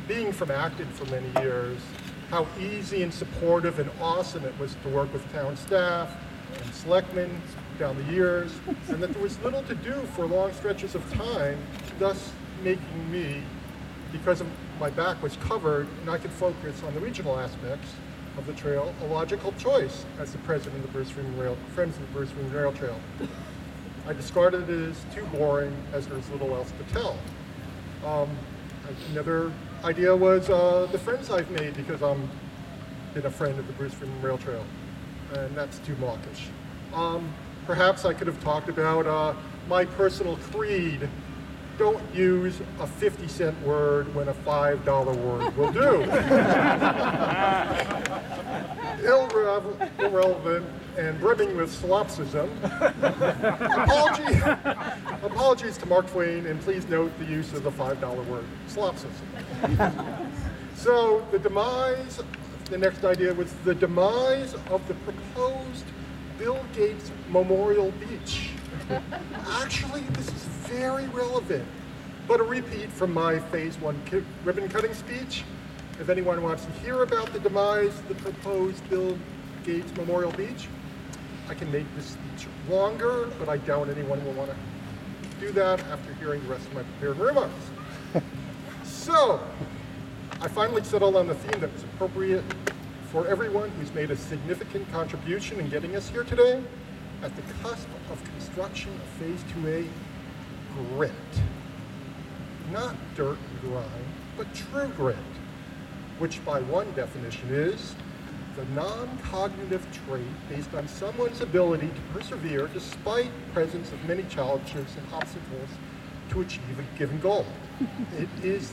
being from Acton for many years, how easy and supportive and awesome it was to work with town staff and selectmen down the years, and that there was little to do for long stretches of time, thus making me, because my back was covered and I could focus on the regional aspects of the trail, a logical choice as the president of the Friends of the Bruce Freeman Rail Trail. I discarded it as too boring, as there's little else to tell. Another idea was the friends I've made because I'm been a friend of the Bruce Freeman Rail Trail, and that's too mawkish. Perhaps I could have talked about my personal creed. Don't use a 50-cent word when a $5 word will do. Irrelevant and brimming with solipsism. Apologies to Mark Twain, and please note the use of the $5 word, solipsism. So the next idea was the demise of the proposed Bill Gates Memorial Beach. Actually, this is very relevant, but a repeat from my phase 1 ribbon cutting speech. If anyone wants to hear about the demise of the proposed Bill Gates Memorial Beach, I can make this speech longer, but I doubt anyone will want to do that after hearing the rest of my prepared remarks. So, I finally settled on the theme that was appropriate for everyone who's made a significant contribution in getting us here today. At the cusp of construction of Phase 2A, grit. Not dirt and grime, but true grit, which by one definition is the non-cognitive trait based on someone's ability to persevere despite the presence of many challenges and obstacles to achieve a given goal. It is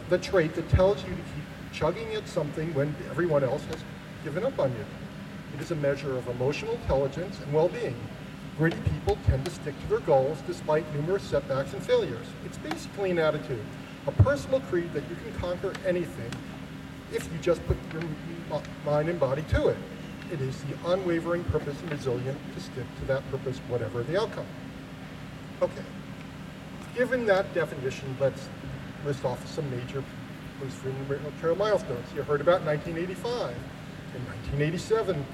the trait that tells you to keep chugging at something when everyone else has given up on you. It is a measure of emotional intelligence and well-being. Gritty people tend to stick to their goals despite numerous setbacks and failures. It's basically an attitude, a personal creed that you can conquer anything if you just put your mind and body to it. It is the unwavering purpose and resilience to stick to that purpose, whatever the outcome. Okay, given that definition, let's list off some major Bruce Freeman Rail Trail milestones. You heard about 1985. In 1987,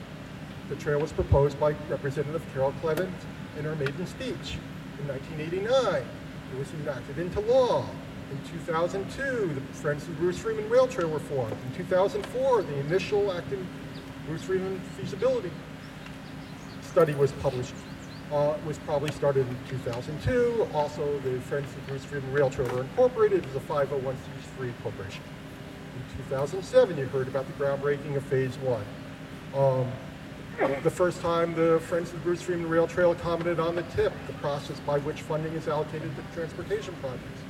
the trail was proposed by Representative Carol Clevens in her maiden speech. In 1989, it was enacted into law. In 2002, the Friends of the Bruce Freeman Rail Trail were formed. In 2004, the initial Acton Bruce Freeman feasibility study was published. Was probably started in 2002. Also, the Friends of the Bruce Freeman Rail Trail were incorporated as a 501c3 corporation. In 2007, you heard about the groundbreaking of Phase 1. The first time the Friends of the Bruce Freeman Rail Trail commented on the TIP, the process by which funding is allocated to transportation projects.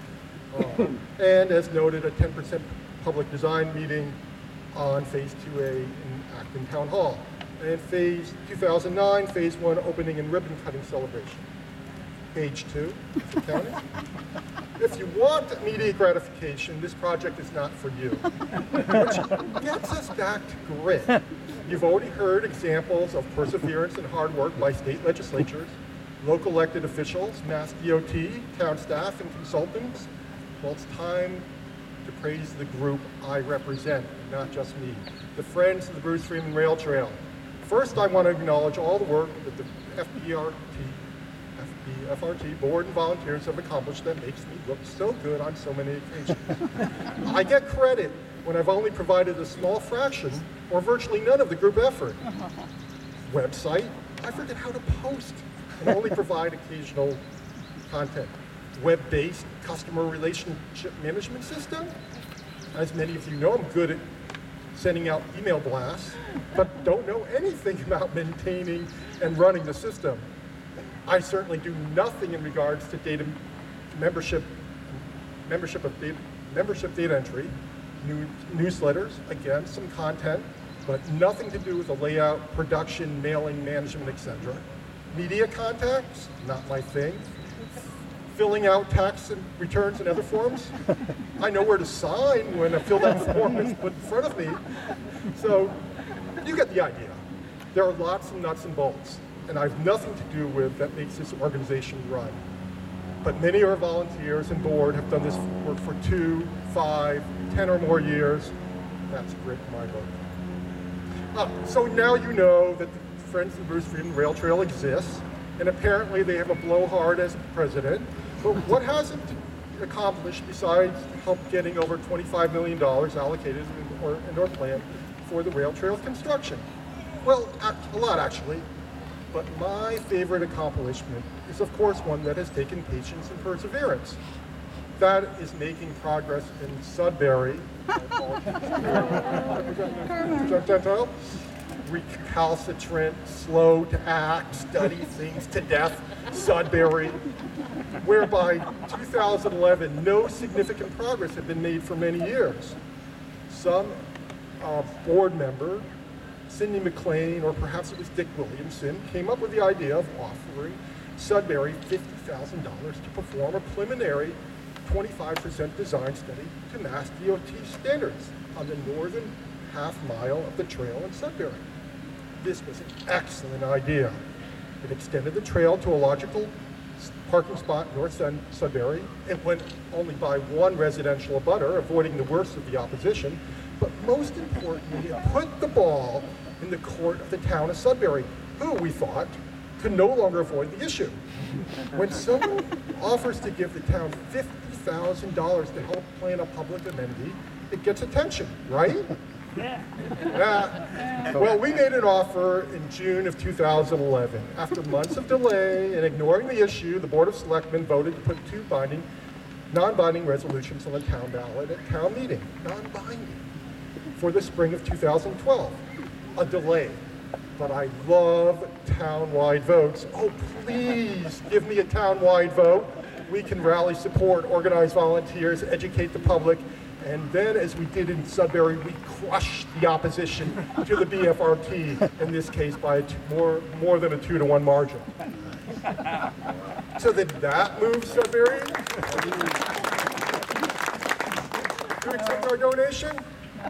And as noted, a 10% public design meeting on Phase 2A in Acton Town Hall. And 2009, Phase 1 opening and ribbon cutting celebration. Page 2, if you're counting. If you want immediate gratification, this project is not for you. Which gets us back to grit. You've already heard examples of perseverance and hard work by state legislatures, local elected officials, Mass DOT, town staff, and consultants. Well, it's time to praise the group I represent, not just me, the Friends of the Bruce Freeman Rail Trail. First, I want to acknowledge all the work that the FBFRT board and volunteers have accomplished that makes me look so good on so many occasions. I get credit when I've only provided a small fraction or virtually none of the group effort. Website, I forget how to post and only provide occasional content. Web-based customer relationship management system. As many of you know, I'm good at sending out email blasts, but don't know anything about maintaining and running the system. I certainly do nothing in regards to data membership data entry, newsletters, again, some content, but nothing to do with the layout, production, mailing, management, etc. Media contacts, not my thing. Filling out tax and returns and other forms. I know where to sign when a filled out form is put in front of me. So you get the idea. There are lots of nuts and bolts, and I have nothing to do with that makes this organization run. but many of our volunteers and board have done this work for 2, 5, 10 or more years. That's great in my book. So now you know that the Friends of the Bruce Freeman Rail Trail exists, and apparently they have a blowhard as president. But what hasn't accomplished besides help getting over $25 million allocated in our plan for the rail trail construction? Well, a lot actually. But my favorite accomplishment is, of course, one that has taken patience and perseverance. That is making progress in Sudbury. Recalcitrant, slow to act, study things to death, Sudbury, where by 2011, no significant progress had been made for many years. Some board member, Cindy McLean, or perhaps it was Dick Williamson, came up with the idea of offering Sudbury $50,000 to perform a preliminary 25% design study to Mass DOT standards on the northern half-mile of the trail in Sudbury. This was an excellent idea. It extended the trail to a logical parking spot north Sudbury. It went only by one residential abutter, avoiding the worst of the opposition. But most importantly, it put the ball in the court of the town of Sudbury, who we thought could no longer avoid the issue. When someone offers to give the town $50,000 to help plan a public amenity, it gets attention, right? Well, we made an offer in June of 2011. After months of delay and ignoring the issue, the Board of Selectmen voted to put 2 non-binding resolutions on the town ballot at town meeting, non-binding, for the spring of 2012. A delay, but I love town-wide votes. Oh, please give me a town-wide vote. We can rally support, organize volunteers, educate the public, and then, as we did in Sudbury, we crushed the opposition to the BFRT, in this case by more than a 2-to-1 margin. So did that move Sudbury to accept our donation?